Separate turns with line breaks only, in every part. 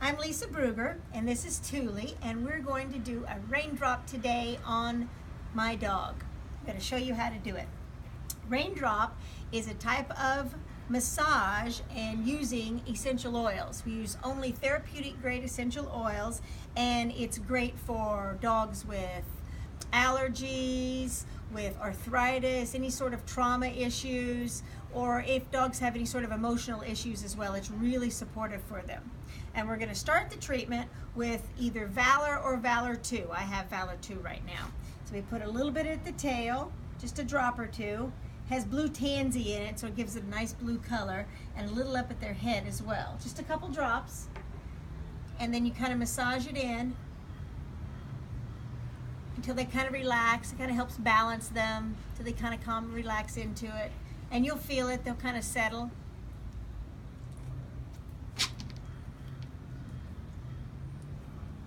I'm Lisa Bruger, and this is Thule, and we're going to do a raindrop today on my dog. I'm going to show you how to do it. Raindrop is a type of massage and using essential oils. We use only therapeutic grade essential oils, and it's great for dogs with allergies, with arthritis, any sort of trauma issues, or if dogs have any sort of emotional issues as well. It's really supportive for them. And we're going to start the treatment with either Valor or Valor 2. I have Valor 2 right now. So we put a little bit at the tail, just a drop or two. Has blue tansy in it, so it gives it a nice blue color, and a little up at their head as well. Just a couple drops. And then you kind of massage it in until they kind of relax. It kind of helps balance them till they kind of calm and relax into it. And you'll feel it, they'll kind of settle.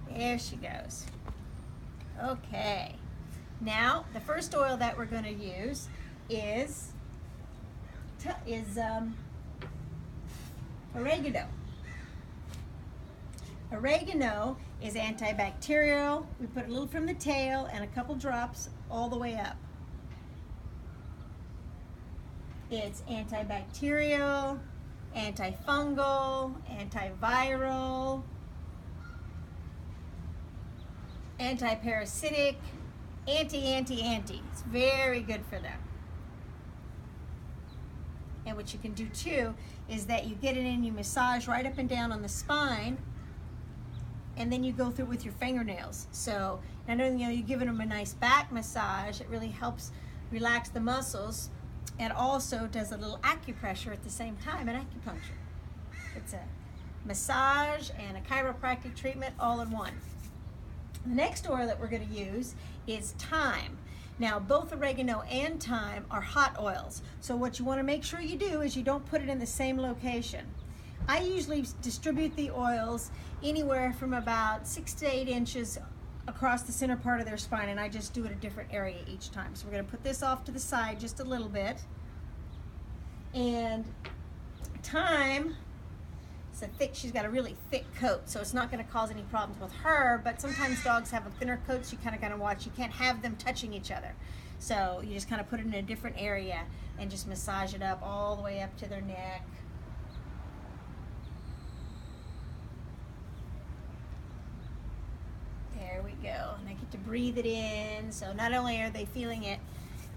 There she goes. Okay. Now, the first oil that we're going to use is oregano. Oregano is antibacterial. We put a little from the tail and a couple drops all the way up. It's antibacterial, antifungal, antiviral, antiparasitic, anti. It's very good for them. And what you can do too is that you get it in, you massage right up and down on the spine, and then you go through with your fingernails. So not only are you giving them a nice back massage, it really helps relax the muscles, and also does a little acupressure at the same time, an acupuncture. It's a massage and a chiropractic treatment all in one. The next oil that we're going to use is thyme. Now, both oregano and thyme are hot oils. So what you want to make sure you do is you don't put it in the same location. I usually distribute the oils anywhere from about 6 to 8 inches across the center part of their spine, and I just do it a different area each time. So we're going to put this off to the side just a little bit. And thyme, she's got a really thick coat, so it's not going to cause any problems with her, but sometimes dogs have a thinner coat, so you kind of got to watch. You can't have them touching each other. So you just kind of put it in a different area and just massage it up all the way up to their neck. There we go. And I get to breathe it in, so not only are they feeling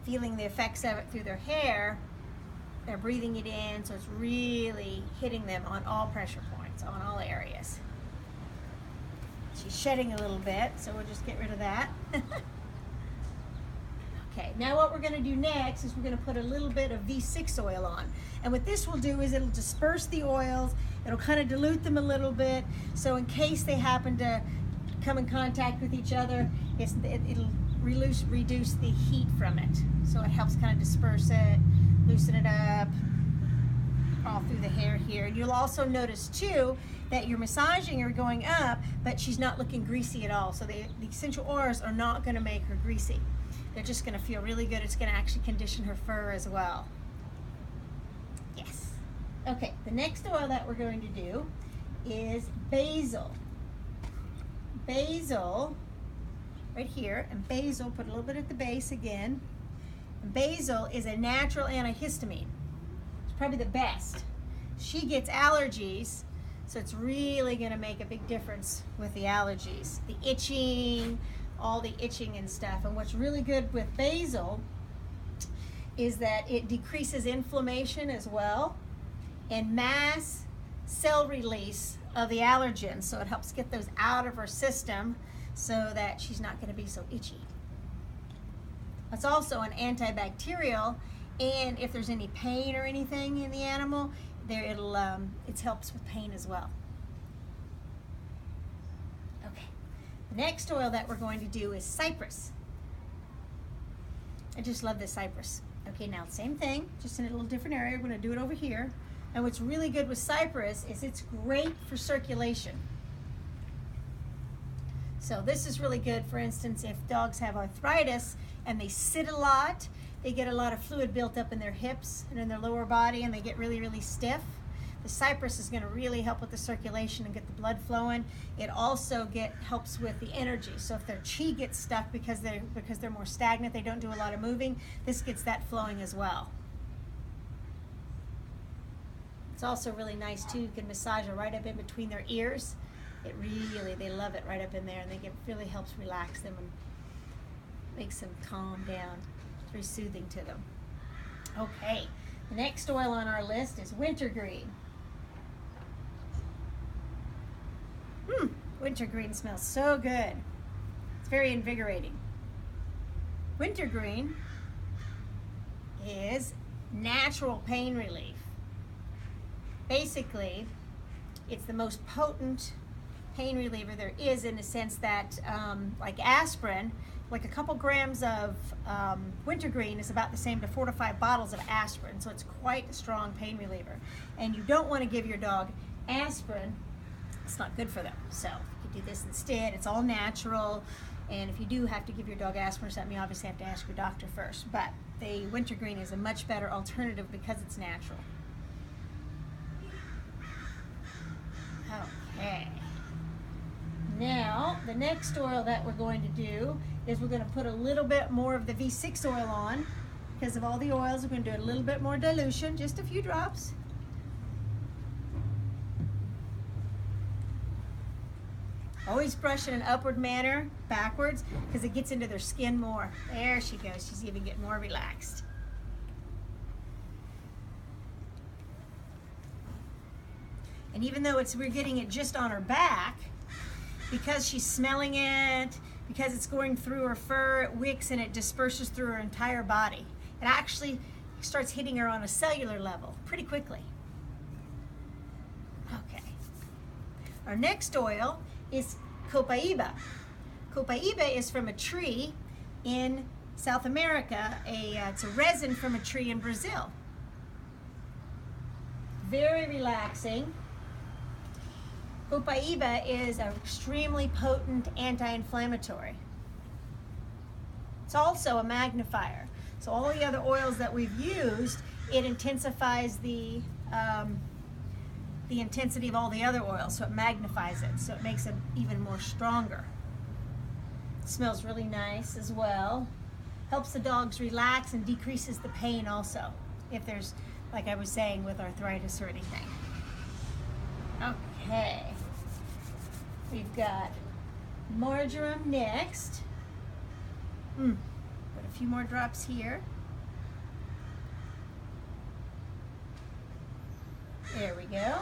the effects of it through their hair, they're breathing it in, so it's really hitting them on all pressure points, on all areas. She's shedding a little bit, so we'll just get rid of that. Okay, now what we're going to do next is we're going to put a little bit of V6 oil on. And what this will do is it'll disperse the oils, it'll kind of dilute them a little bit, so in case they happen to come in contact with each other, it'll reduce the heat from it. So it helps kind of disperse it, loosen it up all through the hair here. You'll also notice too that you're massaging her going up, but she's not looking greasy at all. So the essential oils are not going to make her greasy. They're just going to feel really good. It's going to actually condition her fur as well. Yes. Okay, the next oil that we're going to do is basil. Basil, right here, and basil, put a little bit at the base again. Basil is a natural antihistamine. It's probably the best. She gets allergies, so it's really going to make a big difference with the allergies. The itching, all the itching and stuff. And what's really good with basil is that it decreases inflammation as well and mass cell release of the allergens. So it helps get those out of her system so that she's not going to be so itchy. It's also an antibacterial, and if there's any pain or anything in the animal, it helps with pain as well. Okay, the next oil that we're going to do is cypress. I just love this cypress. Okay, now same thing, just in a little different area. We're going to do it over here. And what's really good with cypress is it's great for circulation. So this is really good, for instance, if dogs have arthritis and they sit a lot, they get a lot of fluid built up in their hips and in their lower body, and they get really, really stiff. The cypress is going to really help with the circulation and get the blood flowing. It also helps with the energy. So if their chi gets stuck because they're more stagnant, they don't do a lot of moving, this gets that flowing as well. It's also really nice too. You can massage it right up in between their ears. They love it right up in there, and it really helps relax them and makes them calm down. It's very soothing to them. Okay, the next oil on our list is wintergreen. Wintergreen smells so good. It's very invigorating. Wintergreen is natural pain relief. Basically, it's the most potent pain reliever there is, in the sense that, like aspirin, like a couple grams of wintergreen is about the same to 4 to 5 bottles of aspirin, so it's quite a strong pain reliever. And you don't want to give your dog aspirin. It's not good for them. So you can do this instead. It's all natural. And if you do have to give your dog aspirin or something, you obviously have to ask your doctor first. But the wintergreen is a much better alternative because it's natural. Okay. Now, the next oil that we're going to do is we're going to put a little bit more of the V6 oil on. Because of all the oils, we're going to do a little bit more dilution, just a few drops. Always brush in an upward manner, backwards, because it gets into their skin more. There she goes. She's even getting more relaxed. And even though we're getting it just on her back, because she's smelling it, because it's going through her fur, it wicks and it disperses through her entire body. It actually starts hitting her on a cellular level pretty quickly. Okay. Our next oil is copaiba. Copaiba is from a tree in South America. It's a resin from a tree in Brazil. Very relaxing. Copaiba is an extremely potent anti-inflammatory. It's also a magnifier. So all the other oils that we've used, it intensifies the intensity of all the other oils, so it magnifies it, so it makes it even more stronger. It smells really nice as well. Helps the dogs relax and decreases the pain also, if there's, like I was saying, with arthritis or anything. Okay. We've got marjoram next. Put a few more drops here. There we go.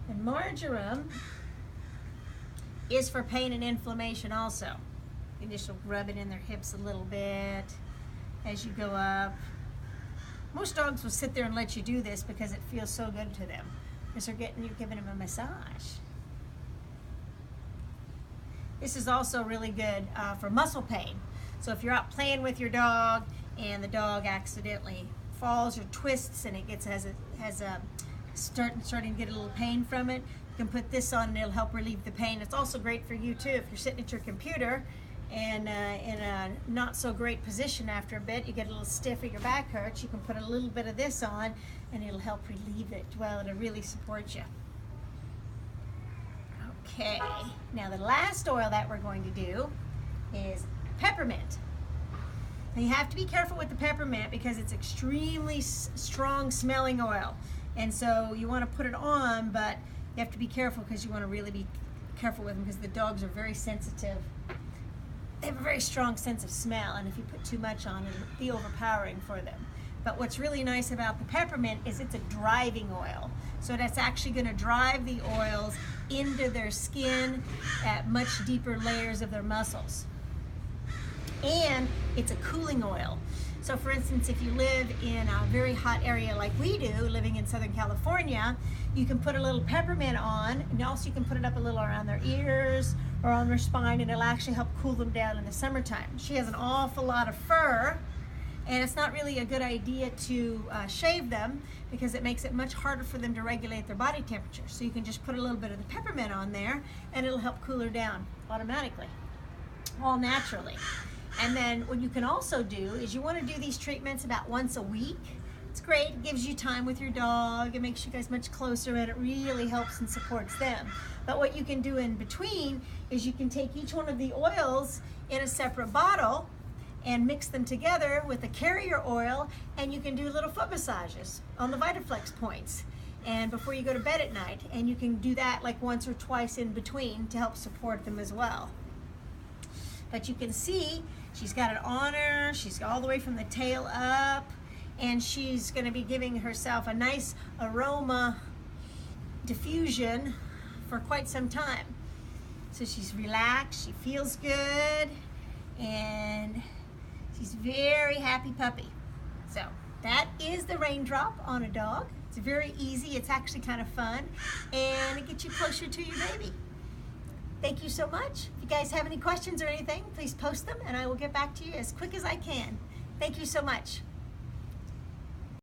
And marjoram is for pain and inflammation also. You just rub it in their hips a little bit as you go up. Most dogs will sit there and let you do this because it feels so good to them. Because you're giving them a massage. This is also really good for muscle pain. So if you're out playing with your dog and the dog accidentally falls or twists and it starting to get a little pain from it, you can put this on and it'll help relieve the pain. It's also great for you too if you're sitting at your computer and in a not so great position after a bit, you get a little stiff or your back hurts, you can put a little bit of this on and it'll help relieve it. Well, it'll really support you. Okay, now the last oil that we're going to do is peppermint. Now you have to be careful with the peppermint because it's extremely strong smelling oil. And so you want to put it on, but you have to be careful because you want to really be careful with them because the dogs are very sensitive. They have a very strong sense of smell, and if you put too much on, it'll be overpowering for them. But what's really nice about the peppermint is it's a driving oil. So that's actually going to drive the oils into their skin at much deeper layers of their muscles. And it's a cooling oil. So for instance, if you live in a very hot area like we do, living in Southern California, you can put a little peppermint on, and also you can put it up a little around their ears or on their spine, and it'll actually help cool them down in the summertime. She has an awful lot of fur, and it's not really a good idea to shave them because it makes it much harder for them to regulate their body temperature. So you can just put a little bit of the peppermint on there and it'll help cool her down automatically, all naturally. And then what you can also do is you want to do these treatments about once a week It's great. It gives you time with your dog. It makes you guys much closer, and it really helps and supports them. But what you can do in between is you can take each one of the oils in a separate bottle and mix them together with a carrier oil, and you can do little foot massages on the Vitaflex points and before you go to bed at night. And you can do that like once or twice in between to help support them as well. But you can see she's got it on her. She's all the way from the tail up, and she's going to be giving herself a nice aroma diffusion for quite some time. So she's relaxed, she feels good, and she's a very happy puppy. So that is the Raindrop on a dog. It's very easy, it's actually kind of fun, and it gets you closer to your baby. Thank you so much. If you guys have any questions or anything, please post them and I will get back to you as quick as I can. Thank you so much.